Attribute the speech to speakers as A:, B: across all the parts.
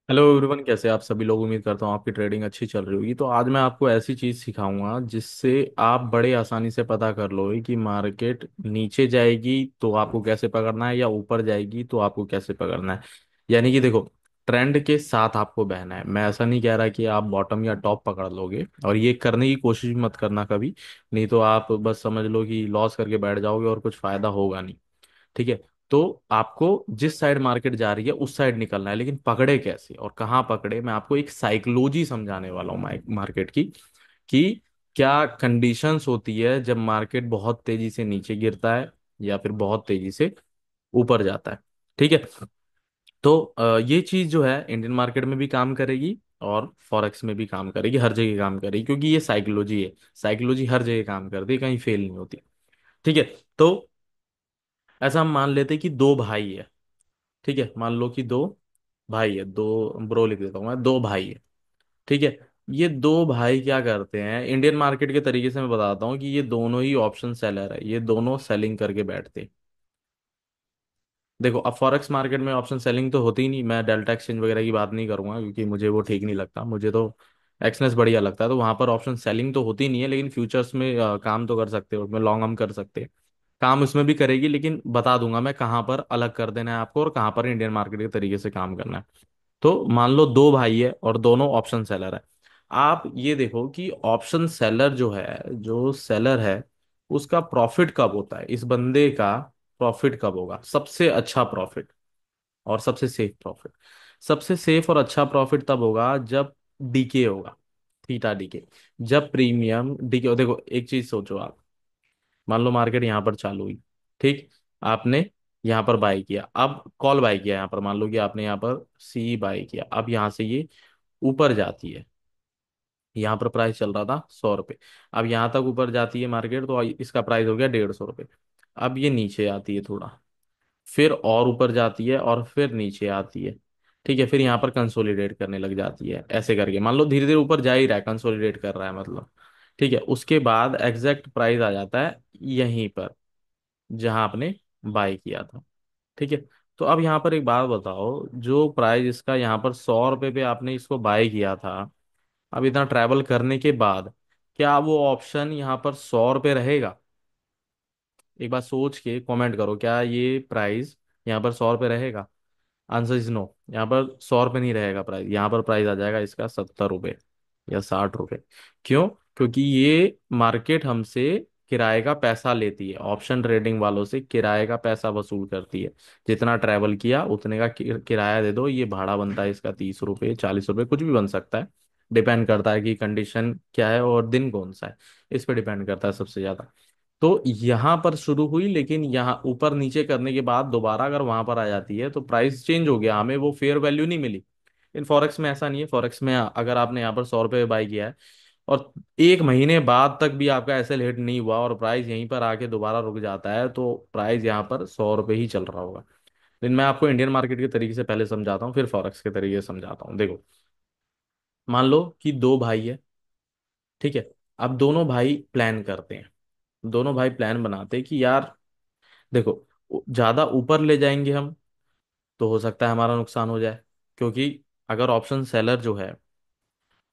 A: Hello everyone, कैसे आप सभी लोग। उम्मीद करता हूँ आपकी ट्रेडिंग अच्छी चल रही होगी। तो आज मैं आपको ऐसी चीज़ सिखाऊंगा जिससे आप बड़े आसानी से पता कर लोगे कि मार्केट नीचे जाएगी तो आपको कैसे पकड़ना है या ऊपर जाएगी तो आपको कैसे पकड़ना है। यानी कि देखो, ट्रेंड के साथ आपको बहना है। मैं ऐसा नहीं कह रहा कि आप बॉटम या टॉप पकड़ लोगे, और ये करने की कोशिश भी मत करना कभी। नहीं तो आप बस समझ लो कि लॉस करके बैठ जाओगे और कुछ फायदा होगा नहीं। ठीक है। तो आपको जिस साइड मार्केट जा रही है उस साइड निकलना है, लेकिन पकड़े कैसे और कहाँ पकड़े, मैं आपको एक साइकोलॉजी समझाने वाला हूँ मार्केट की, कि क्या कंडीशंस होती है जब मार्केट बहुत तेजी से नीचे गिरता है या फिर बहुत तेजी से ऊपर जाता है। ठीक है। तो ये चीज जो है इंडियन मार्केट में भी काम करेगी और फॉरेक्स में भी काम करेगी, हर जगह काम करेगी, क्योंकि ये साइकोलॉजी है। साइकोलॉजी हर जगह काम करती है, कहीं फेल नहीं होती। ठीक है। तो ऐसा हम मान लेते हैं कि दो भाई है। ठीक है, मान लो कि दो भाई है, दो ब्रो लिख देता हूँ मैं, दो भाई है। ठीक है। ये दो भाई क्या करते हैं, इंडियन मार्केट के तरीके से मैं बताता हूँ कि ये दोनों ही ऑप्शन सेलर है, ये दोनों सेलिंग करके बैठते हैं। देखो, अब फॉरेक्स मार्केट में ऑप्शन सेलिंग तो होती ही नहीं। मैं डेल्टा एक्सचेंज वगैरह की बात नहीं करूंगा क्योंकि मुझे वो ठीक नहीं लगता। मुझे तो एक्सनेस बढ़िया लगता है, तो वहां पर ऑप्शन सेलिंग तो होती नहीं है, लेकिन फ्यूचर्स में काम तो कर सकते हो, उसमें लॉन्ग हम कर सकते हैं। काम उसमें भी करेगी, लेकिन बता दूंगा मैं कहाँ पर अलग कर देना है आपको और कहाँ पर इंडियन मार्केट के तरीके से काम करना है। तो मान लो दो भाई है और दोनों ऑप्शन सेलर है। आप ये देखो कि ऑप्शन सेलर जो है, जो सेलर है, उसका प्रॉफिट कब होता है, इस बंदे का प्रॉफिट कब होगा, सबसे अच्छा प्रॉफिट और सबसे सेफ प्रॉफिट। सबसे सेफ और अच्छा प्रॉफिट तब होगा जब डीके होगा, थीटा डीके, जब प्रीमियम डीके। देखो एक चीज सोचो आप, मान लो मार्केट यहाँ पर चालू हुई। ठीक। आपने यहाँ पर बाई किया, अब कॉल बाई किया, यहाँ पर मान लो कि आपने यहाँ पर सी बाई किया, अब यहाँ से ये ऊपर जाती है। यहाँ पर प्राइस चल रहा था 100 रुपये, अब यहाँ तक ऊपर जाती है मार्केट तो इसका प्राइस हो गया 150 रुपये। अब ये नीचे आती है थोड़ा, फिर और ऊपर जाती है और फिर नीचे आती है। ठीक है, फिर यहाँ पर कंसोलिडेट करने लग जाती है, ऐसे करके मान लो धीरे धीरे ऊपर जा ही रहा है, कंसोलिडेट कर रहा है मतलब। ठीक है, उसके बाद एग्जैक्ट प्राइस आ जाता है यहीं पर जहां आपने बाई किया था। ठीक है। तो अब यहाँ पर एक बात बताओ, जो प्राइस इसका यहाँ पर 100 रुपये पे आपने इसको बाय किया था, अब इतना ट्रैवल करने के बाद क्या वो ऑप्शन यहाँ पर 100 रुपये रहेगा? एक बार सोच के कमेंट करो, क्या ये प्राइस यहाँ पर 100 रुपये रहेगा? Answer is no. यहाँ पर 100 रुपये नहीं रहेगा प्राइस, यहाँ पर प्राइस आ जाएगा इसका 70 रुपये या 60 रुपये। क्यों? क्योंकि ये मार्केट हमसे किराए का पैसा लेती है, ऑप्शन ट्रेडिंग वालों से किराए का पैसा वसूल करती है। जितना ट्रैवल किया उतने का किराया दे दो, ये भाड़ा बनता है इसका 30 रुपये 40 रुपये, कुछ भी बन सकता है। डिपेंड करता है कि कंडीशन क्या है और दिन कौन सा है, इस पर डिपेंड करता है सबसे ज्यादा। तो यहाँ पर शुरू हुई, लेकिन यहाँ ऊपर नीचे करने के बाद दोबारा अगर वहां पर आ जाती है तो प्राइस चेंज हो गया, हमें वो फेयर वैल्यू नहीं मिली। इन फॉरेक्स में ऐसा नहीं है। फॉरेक्स में अगर आपने यहाँ पर 100 रुपये बाई किया है और एक महीने बाद तक भी आपका एसएल हिट नहीं हुआ और प्राइस यहीं पर आके दोबारा रुक जाता है, तो प्राइस यहाँ पर 100 रुपये ही चल रहा होगा। लेकिन मैं आपको इंडियन मार्केट के तरीके से पहले समझाता हूँ, फिर फॉरेक्स के तरीके से समझाता हूँ। देखो, मान लो कि दो भाई है। ठीक है। अब दोनों भाई प्लान करते हैं, दोनों भाई प्लान बनाते हैं कि यार देखो, ज्यादा ऊपर ले जाएंगे हम तो हो सकता है हमारा नुकसान हो जाए। क्योंकि अगर ऑप्शन सेलर जो है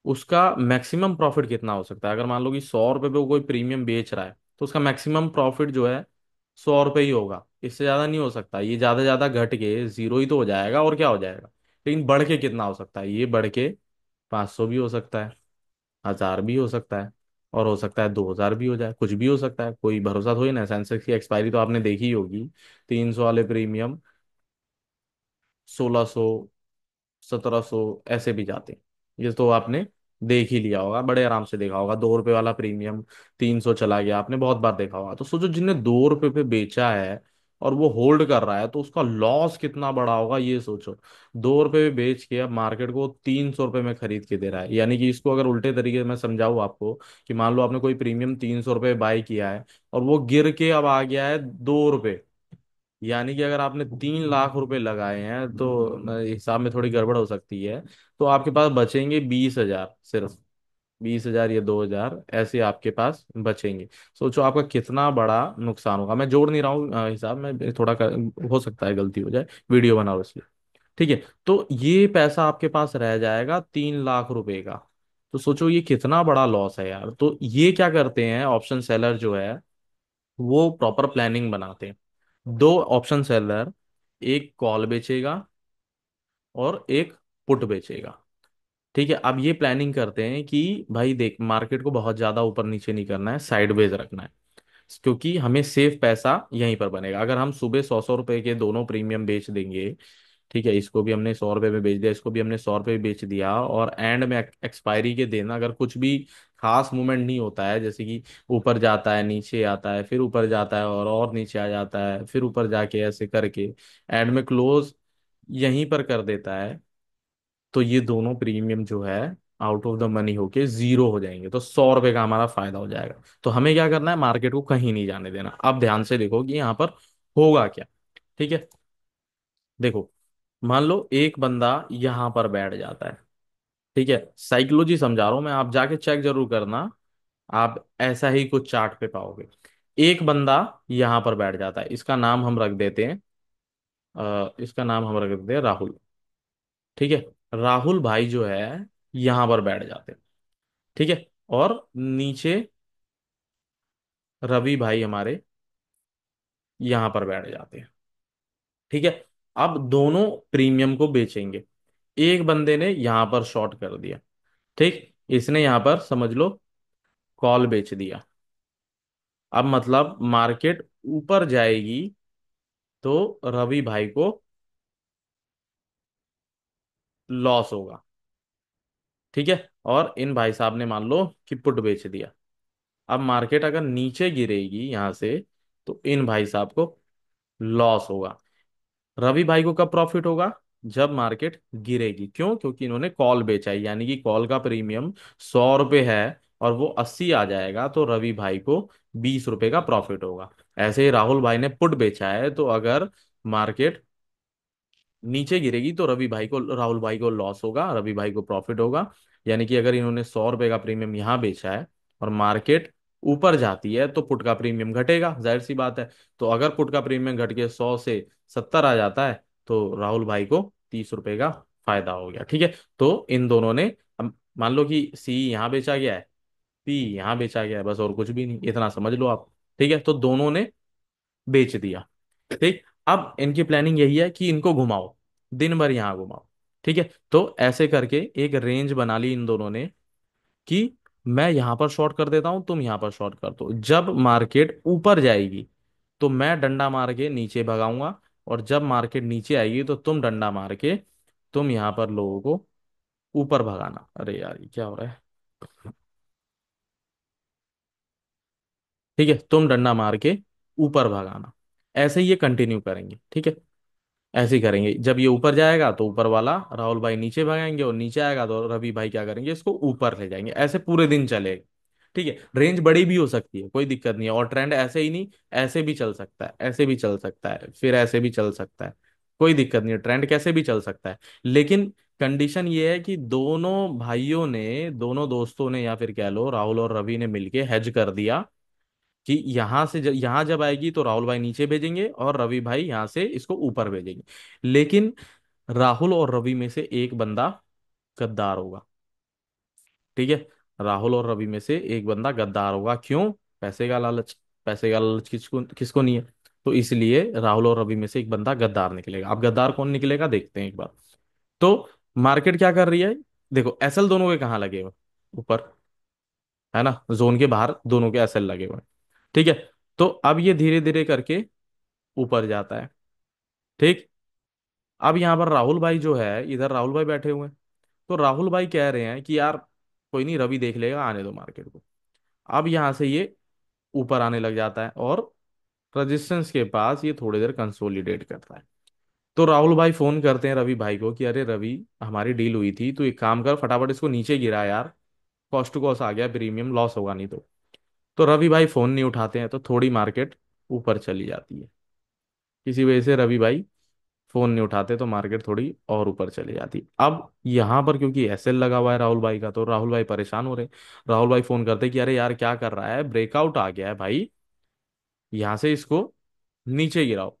A: उसका मैक्सिमम प्रॉफिट कितना हो सकता है, अगर मान लो कि 100 रुपये पे वो कोई प्रीमियम बेच रहा है तो उसका मैक्सिमम प्रॉफिट जो है 100 रुपये ही होगा, इससे ज्यादा नहीं हो सकता। ये ज्यादा ज्यादा घट के जीरो ही तो हो जाएगा, और क्या हो जाएगा। लेकिन बढ़ के कितना हो सकता है, ये बढ़ के 500 भी हो सकता है, 1000 भी हो सकता है, और हो सकता है 2000 भी हो जाए, कुछ भी हो सकता है, कोई भरोसा थोड़ी ना। सेंसेक्स की एक्सपायरी तो आपने देखी ही होगी, 300 वाले प्रीमियम 1600 1700 ऐसे भी जाते हैं। ये तो आपने देख ही लिया होगा, बड़े आराम से देखा होगा। 2 रुपए वाला प्रीमियम 300 चला गया, आपने बहुत बार देखा होगा। तो सोचो जिसने 2 रुपए पे बेचा है और वो होल्ड कर रहा है तो उसका लॉस कितना बड़ा होगा, ये सोचो। 2 रुपए पे बेच के अब मार्केट को 300 रुपये में खरीद के दे रहा है। यानी कि इसको अगर उल्टे तरीके से मैं समझाऊँ आपको, कि मान लो आपने कोई प्रीमियम 300 रुपये बाय किया है और वो गिर के अब आ गया है 2 रुपए। यानी कि अगर आपने 3 लाख रुपए लगाए हैं तो हिसाब में थोड़ी गड़बड़ हो सकती है, तो आपके पास बचेंगे 20 हजार सिर्फ। 20 हजार या 2 हजार ऐसे आपके पास बचेंगे। सोचो आपका कितना बड़ा नुकसान होगा। मैं जोड़ नहीं रहा हूँ हिसाब में, थोड़ा हो सकता है गलती हो जाए, वीडियो बना रहा हूं इसलिए। ठीक है। तो ये पैसा आपके पास रह जाएगा 3 लाख रुपए का। तो सोचो ये कितना बड़ा लॉस है यार। तो ये क्या करते हैं ऑप्शन सेलर जो है, वो प्रॉपर प्लानिंग बनाते हैं। दो ऑप्शन सेलर, एक कॉल बेचेगा और एक पुट बेचेगा। ठीक है। अब ये प्लानिंग करते हैं कि भाई देख, मार्केट को बहुत ज्यादा ऊपर नीचे नहीं करना है, साइडवेज रखना है, क्योंकि हमें सेफ पैसा यहीं पर बनेगा। अगर हम सुबह 100-100 रुपए के दोनों प्रीमियम बेच देंगे, ठीक है, इसको भी हमने 100 रुपए में बेच दिया, इसको भी हमने 100 रुपए में बेच दिया, और एंड में एक्सपायरी के दिन अगर कुछ भी खास मूवमेंट नहीं होता है, जैसे कि ऊपर जाता है नीचे आता है, फिर ऊपर जाता है और नीचे आ जाता है, फिर ऊपर जाके ऐसे करके एंड में क्लोज यहीं पर कर देता है, तो ये दोनों प्रीमियम जो है आउट ऑफ द मनी होके जीरो हो जाएंगे। तो 100 रुपए का हमारा फायदा हो जाएगा। तो हमें क्या करना है, मार्केट को कहीं नहीं जाने देना। अब ध्यान से देखो कि यहाँ पर होगा क्या। ठीक है। देखो, मान लो एक बंदा यहां पर बैठ जाता है। ठीक है, साइकोलॉजी समझा रहा हूं मैं, आप जाके चेक जरूर करना। आप ऐसा ही कुछ चार्ट पे पाओगे। एक बंदा यहां पर बैठ जाता है, इसका नाम हम रख देते हैं, इसका नाम हम रख देते हैं राहुल। ठीक है। राहुल भाई जो है यहां पर बैठ जाते हैं। ठीक है। और नीचे रवि भाई हमारे यहां पर बैठ जाते हैं। ठीक है। अब दोनों प्रीमियम को बेचेंगे। एक बंदे ने यहां पर शॉर्ट कर दिया, ठीक, इसने यहां पर समझ लो कॉल बेच दिया। अब मतलब मार्केट ऊपर जाएगी तो रवि भाई को लॉस होगा। ठीक है। और इन भाई साहब ने मान लो कि पुट बेच दिया। अब मार्केट अगर नीचे गिरेगी यहां से, तो इन भाई साहब को लॉस होगा। रवि भाई को कब प्रॉफिट होगा, जब मार्केट गिरेगी। क्यों? क्योंकि इन्होंने कॉल बेचा है, यानी कि कॉल का प्रीमियम 100 रुपये है और वो 80 आ जाएगा, तो रवि भाई को 20 रुपए का प्रॉफिट होगा। ऐसे ही राहुल भाई ने पुट बेचा है, तो अगर मार्केट नीचे गिरेगी तो रवि भाई को, राहुल भाई को लॉस होगा, रवि भाई को प्रॉफिट होगा। यानी कि अगर इन्होंने 100 रुपए का प्रीमियम यहां बेचा है और मार्केट ऊपर जाती है, तो पुट का प्रीमियम घटेगा, जाहिर सी बात है। तो अगर पुट का प्रीमियम घट के 100 से 70 आ जाता है, तो राहुल भाई को 30 रुपए का फायदा हो गया। ठीक है। तो इन दोनों ने, अब मान लो कि सी यहाँ बेचा गया है, पी यहाँ बेचा गया है, बस और कुछ भी नहीं, इतना समझ लो आप। ठीक है। तो दोनों ने बेच दिया। ठीक। अब इनकी प्लानिंग यही है कि इनको घुमाओ, दिन भर यहां घुमाओ। ठीक है। तो ऐसे करके एक रेंज बना ली इन दोनों ने कि मैं यहां पर शॉर्ट कर देता हूं, तुम यहां पर शॉर्ट कर दो। जब मार्केट ऊपर जाएगी तो मैं डंडा मार के नीचे भगाऊंगा, और जब मार्केट नीचे आएगी तो तुम डंडा मार के, तुम यहां पर लोगों को ऊपर भगाना। अरे यार ये क्या हो रहा है। ठीक है, तुम डंडा मार के ऊपर भगाना। ऐसे ही ये कंटिन्यू करेंगे। ठीक है। ऐसे ही करेंगे, जब ये ऊपर जाएगा तो ऊपर वाला राहुल भाई नीचे भगाएंगे, और नीचे आएगा तो रवि भाई क्या करेंगे, इसको ऊपर ले जाएंगे। ऐसे पूरे दिन चलेगा। ठीक है। रेंज बड़ी भी हो सकती है, कोई दिक्कत नहीं है, और ट्रेंड ऐसे ही नहीं, ऐसे भी चल सकता है, ऐसे भी चल सकता है, फिर ऐसे भी चल सकता है। कोई दिक्कत नहीं है, ट्रेंड कैसे भी चल सकता है। लेकिन कंडीशन ये है कि दोनों भाइयों ने, दोनों दोस्तों ने, या फिर कह लो राहुल और रवि ने मिलके हेज कर दिया कि यहां जब आएगी तो राहुल भाई नीचे भेजेंगे और रवि भाई यहां से इसको ऊपर भेजेंगे। लेकिन राहुल और रवि में से एक बंदा गद्दार होगा। ठीक है। राहुल और रवि में से एक बंदा गद्दार होगा। क्यों? पैसे का लालच। पैसे का लालच किसको किसको नहीं है। तो इसलिए राहुल और रवि में से एक बंदा गद्दार निकलेगा। अब गद्दार कौन निकलेगा देखते हैं एक बार। तो मार्केट क्या कर रही है, देखो एसएल दोनों के कहाँ लगे हुए, ऊपर, है ना, जोन के बाहर दोनों के एसएल लगे हुए हैं। ठीक है। तो अब ये धीरे धीरे करके ऊपर जाता है। ठीक। अब यहाँ पर राहुल भाई जो है, इधर राहुल भाई बैठे हुए हैं। तो राहुल भाई कह रहे हैं कि यार कोई नहीं, रवि देख लेगा, आने दो मार्केट को। अब यहाँ से ये ऊपर आने लग जाता है, और रेजिस्टेंस के पास ये थोड़ी देर कंसोलिडेट करता है। तो राहुल भाई फोन करते हैं रवि भाई को कि अरे रवि, हमारी डील हुई थी, तो एक काम कर, फटाफट इसको नीचे गिरा यार, कॉस्ट टू कॉस्ट आ गया, प्रीमियम लॉस होगा नहीं तो रवि भाई फोन नहीं उठाते हैं, तो थोड़ी मार्केट ऊपर चली जाती है। किसी वजह से रवि भाई फोन नहीं उठाते, तो मार्केट थोड़ी और ऊपर चली जाती। अब यहां पर क्योंकि एसएल लगा हुआ है राहुल भाई का, तो राहुल भाई परेशान हो रहे। राहुल भाई फोन करते कि अरे यार क्या कर रहा है, ब्रेकआउट आ गया है भाई, यहां से इसको नीचे गिराओ।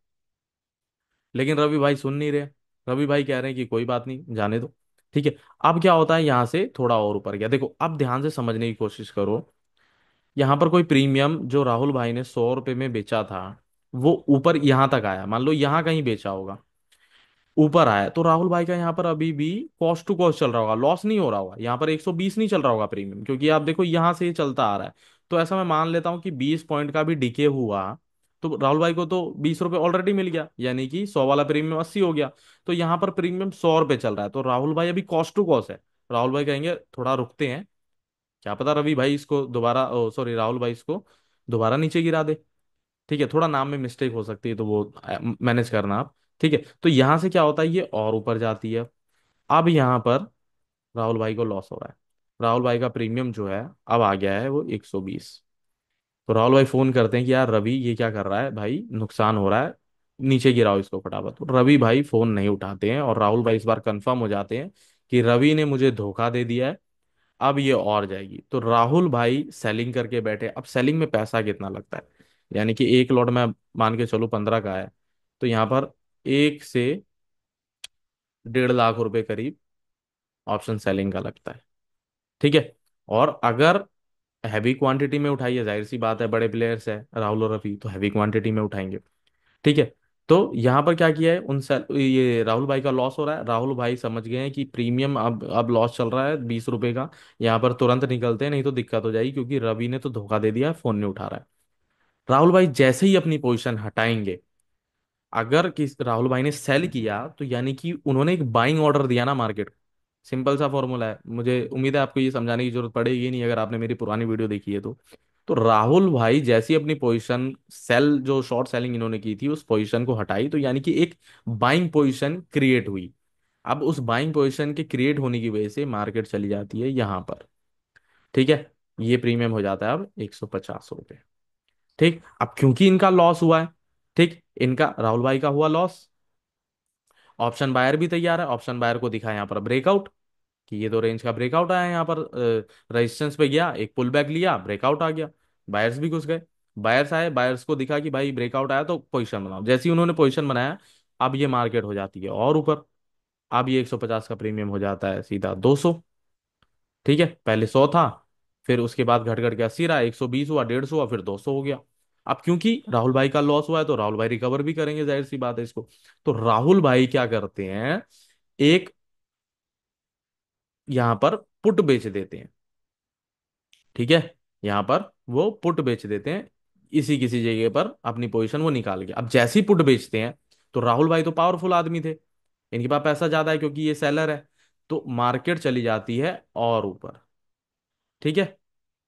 A: लेकिन रवि भाई सुन नहीं रहे। रवि भाई कह रहे हैं कि कोई बात नहीं, जाने दो। ठीक है। अब क्या होता है, यहां से थोड़ा और ऊपर गया, देखो अब ध्यान से समझने की कोशिश करो। यहां पर कोई प्रीमियम जो राहुल भाई ने 100 रुपए में बेचा था, वो ऊपर यहां तक आया, मान लो यहां कहीं बेचा होगा, ऊपर आया, तो राहुल भाई का यहाँ पर अभी भी कॉस्ट टू कॉस्ट चल रहा होगा, लॉस नहीं हो रहा होगा, यहाँ पर 120 नहीं चल रहा होगा प्रीमियम, क्योंकि आप देखो यहाँ से ये चलता आ रहा है। तो ऐसा मैं मान लेता हूँ कि 20 पॉइंट का भी डिके हुआ, तो राहुल भाई को तो 20 रुपए ऑलरेडी मिल गया, यानी कि 100 वाला प्रीमियम 80 हो गया। तो यहाँ पर प्रीमियम 100 रुपए चल रहा है, तो राहुल भाई अभी कॉस्ट टू कॉस्ट है। राहुल भाई कहेंगे थोड़ा रुकते हैं, क्या पता रवि भाई इसको दोबारा, सॉरी राहुल भाई इसको दोबारा नीचे गिरा दे। ठीक है, थोड़ा नाम में मिस्टेक हो सकती है, तो वो मैनेज करना आप। ठीक है, तो यहां से क्या होता है, ये और ऊपर जाती है। अब यहां पर राहुल भाई को लॉस हो रहा है, राहुल भाई का प्रीमियम जो है अब आ गया है वो 120। तो राहुल भाई फोन करते हैं कि यार रवि ये क्या कर रहा है भाई, नुकसान हो रहा है, नीचे गिराओ इसको फटाफट। तो रवि भाई फोन नहीं उठाते हैं, और राहुल भाई इस बार कंफर्म हो जाते हैं कि रवि ने मुझे धोखा दे दिया है, अब ये और जाएगी। तो राहुल भाई सेलिंग करके बैठे। अब सेलिंग में पैसा कितना लगता है, यानी कि एक लॉट में मान के चलो 15 का है, तो यहाँ पर 1 से 1.5 लाख रुपए करीब ऑप्शन सेलिंग का लगता है। ठीक है। और अगर हैवी क्वांटिटी में उठाइए, जाहिर सी बात है बड़े प्लेयर्स है राहुल और रफी, तो हैवी क्वांटिटी में उठाएंगे। ठीक है। तो यहाँ पर क्या किया है, ये राहुल भाई का लॉस हो रहा है, राहुल भाई समझ गए हैं कि प्रीमियम अब लॉस चल रहा है 20 रुपए का, यहाँ पर तुरंत निकलते हैं नहीं तो दिक्कत हो जाएगी, क्योंकि रवि ने तो धोखा दे दिया, फोन नहीं उठा रहा है। राहुल भाई जैसे ही अपनी पोजीशन हटाएंगे, अगर किस राहुल भाई ने सेल किया, तो यानी कि उन्होंने एक बाइंग ऑर्डर दिया ना मार्केट को। सिंपल सा फॉर्मूला है, मुझे उम्मीद है आपको ये समझाने की जरूरत पड़ेगी नहीं, अगर आपने मेरी पुरानी वीडियो देखी है तो राहुल भाई जैसी अपनी पोजीशन सेल, जो शॉर्ट सेलिंग इन्होंने की थी, उस पोजीशन को हटाई, तो यानी कि एक बाइंग पोजीशन क्रिएट हुई। अब उस बाइंग पोजीशन के क्रिएट होने की वजह से मार्केट चली जाती है यहां पर। ठीक है। ये प्रीमियम हो जाता है अब 150 रुपये। ठीक, अब क्योंकि इनका लॉस हुआ है, ठीक, इनका राहुल भाई का हुआ लॉस, ऑप्शन बायर भी तैयार है, ऑप्शन बायर को दिखा यहाँ पर ब्रेकआउट, कि ये तो रेंज का ब्रेकआउट आया यहाँ पर, रेजिस्टेंस पे गया, एक पुल बैक लिया, ब्रेकआउट आ गया, बायर्स भी घुस गए। बायर्स आए, बायर्स को दिखा कि भाई ब्रेकआउट आया तो पोजीशन बनाओ, जैसे ही उन्होंने पोजीशन बनाया, अब ये मार्केट हो जाती है और ऊपर। अब ये 150 का प्रीमियम हो जाता है सीधा 200। ठीक है, पहले 100 था, फिर उसके बाद घट घट के 80 रहा, 120 हुआ, 150 हुआ, फिर 200 हो गया। अब क्योंकि राहुल भाई का लॉस हुआ है, तो राहुल भाई रिकवर भी करेंगे, जाहिर सी बात है इसको। तो राहुल भाई क्या करते हैं, एक यहां पर पुट बेच देते हैं। ठीक है, यहां पर वो पुट बेच देते हैं, इसी किसी जगह पर अपनी पोजीशन वो निकाल के। अब जैसे ही पुट बेचते हैं, तो राहुल भाई तो पावरफुल आदमी थे, इनके पास पैसा ज्यादा है क्योंकि ये सेलर है, तो मार्केट चली जाती है और ऊपर। ठीक है,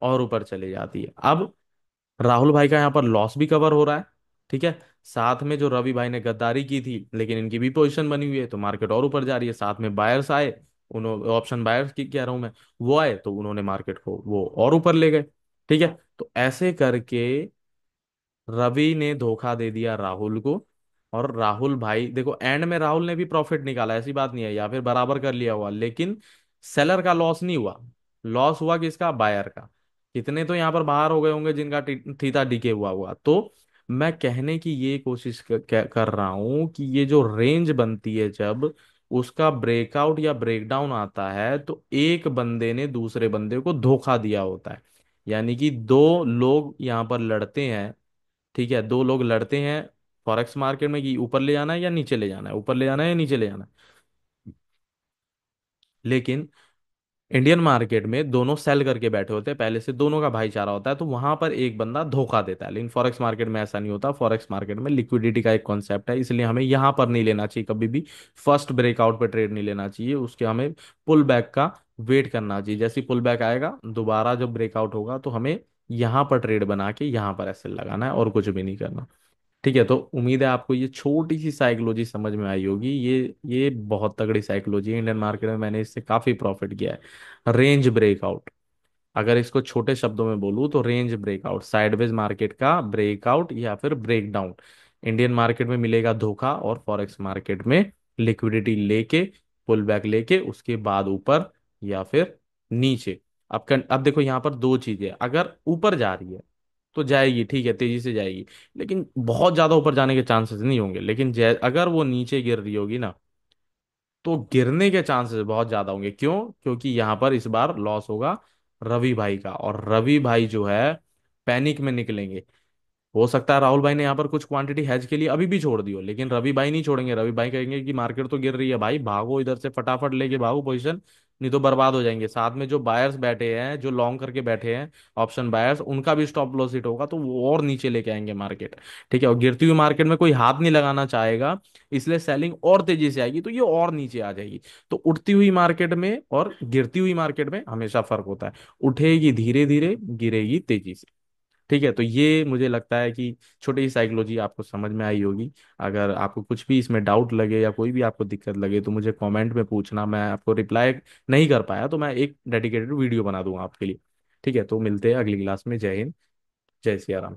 A: और ऊपर चली जाती है। अब राहुल भाई का यहाँ पर लॉस भी कवर हो रहा है। ठीक है, साथ में जो रवि भाई ने गद्दारी की थी, लेकिन इनकी भी पोजीशन बनी हुई है, तो मार्केट और ऊपर जा रही है। साथ में बायर्स आए, उन्होंने ऑप्शन बायर्स की कह रहा हूं मैं, वो आए तो उन्होंने मार्केट को वो और ऊपर ले गए। ठीक है, तो ऐसे करके रवि ने धोखा दे दिया राहुल को। और राहुल भाई देखो एंड में राहुल ने भी प्रॉफिट निकाला, ऐसी बात नहीं है, या फिर बराबर कर लिया हुआ, लेकिन सेलर का लॉस नहीं हुआ। लॉस हुआ किसका, बायर का। कितने तो यहाँ पर बाहर हो गए होंगे जिनका थीटा डीके हुआ हुआ। तो मैं कहने की ये कोशिश कर रहा हूं कि ये जो रेंज बनती है, जब उसका ब्रेकआउट या ब्रेकडाउन आता है, तो एक बंदे ने दूसरे बंदे को धोखा दिया होता है। यानी कि दो लोग यहाँ पर लड़ते हैं। ठीक है, दो लोग लड़ते हैं फॉरेक्स मार्केट में कि ऊपर ले जाना है या नीचे ले जाना है, ऊपर ले जाना है या नीचे ले जाना है। लेकिन इंडियन मार्केट में दोनों सेल करके बैठे होते हैं, पहले से दोनों का भाईचारा होता है, तो वहां पर एक बंदा धोखा देता है। लेकिन फॉरेक्स मार्केट में ऐसा नहीं होता, फॉरेक्स मार्केट में लिक्विडिटी का एक कॉन्सेप्ट है, इसलिए हमें यहां पर नहीं लेना चाहिए कभी भी। फर्स्ट ब्रेकआउट पे ट्रेड नहीं लेना चाहिए, उसके हमें पुल बैक का वेट करना चाहिए। जैसे पुल बैक आएगा दोबारा जब ब्रेकआउट होगा, तो हमें यहाँ पर ट्रेड बना के यहाँ पर ऐसे लगाना है, और कुछ भी नहीं करना। ठीक है, तो उम्मीद है आपको ये छोटी सी साइकोलॉजी समझ में आई होगी। ये बहुत तगड़ी साइकोलॉजी है, इंडियन मार्केट में मैंने इससे काफी प्रॉफिट किया है। रेंज ब्रेकआउट, अगर इसको छोटे शब्दों में बोलूं तो रेंज ब्रेकआउट, साइडवेज मार्केट का ब्रेकआउट या फिर ब्रेकडाउन। इंडियन मार्केट में मिलेगा धोखा, और फॉरेक्स मार्केट में लिक्विडिटी लेके, पुल बैक लेके, उसके बाद ऊपर या फिर नीचे। अब देखो यहाँ पर दो चीजें, अगर ऊपर जा रही है तो जाएगी, ठीक है, तेजी से जाएगी, लेकिन बहुत ज्यादा ऊपर जाने के चांसेस नहीं होंगे। लेकिन अगर वो नीचे गिर रही होगी ना, तो गिरने के चांसेस बहुत ज्यादा होंगे। क्यों? क्योंकि यहां पर इस बार लॉस होगा रवि भाई का, और रवि भाई जो है पैनिक में निकलेंगे। हो सकता है राहुल भाई ने यहाँ पर कुछ क्वांटिटी हेज के लिए अभी भी छोड़ दी हो, लेकिन रवि भाई नहीं छोड़ेंगे। रवि भाई कहेंगे कि मार्केट तो गिर रही है भाई, भागो इधर से, फटाफट लेके भागो पोजीशन, नहीं तो बर्बाद हो जाएंगे। साथ में जो बायर्स बैठे हैं, जो लॉन्ग करके बैठे हैं ऑप्शन बायर्स, उनका भी स्टॉप लॉस हिट होगा, तो वो और नीचे लेके आएंगे मार्केट। ठीक है, और गिरती हुई मार्केट में कोई हाथ नहीं लगाना चाहेगा, इसलिए सेलिंग और तेजी से आएगी, तो ये और नीचे आ जाएगी। तो उठती हुई मार्केट में और गिरती हुई मार्केट में हमेशा फर्क होता है। उठेगी धीरे धीरे, गिरेगी तेजी से। ठीक है, तो ये मुझे लगता है कि छोटी सी साइकोलॉजी आपको समझ में आई होगी। अगर आपको कुछ भी इसमें डाउट लगे या कोई भी आपको दिक्कत लगे तो मुझे कमेंट में पूछना, मैं आपको रिप्लाई नहीं कर पाया तो मैं एक डेडिकेटेड वीडियो बना दूंगा आपके लिए। ठीक है, तो मिलते हैं अगली क्लास में। जय हिंद, जय सिया राम।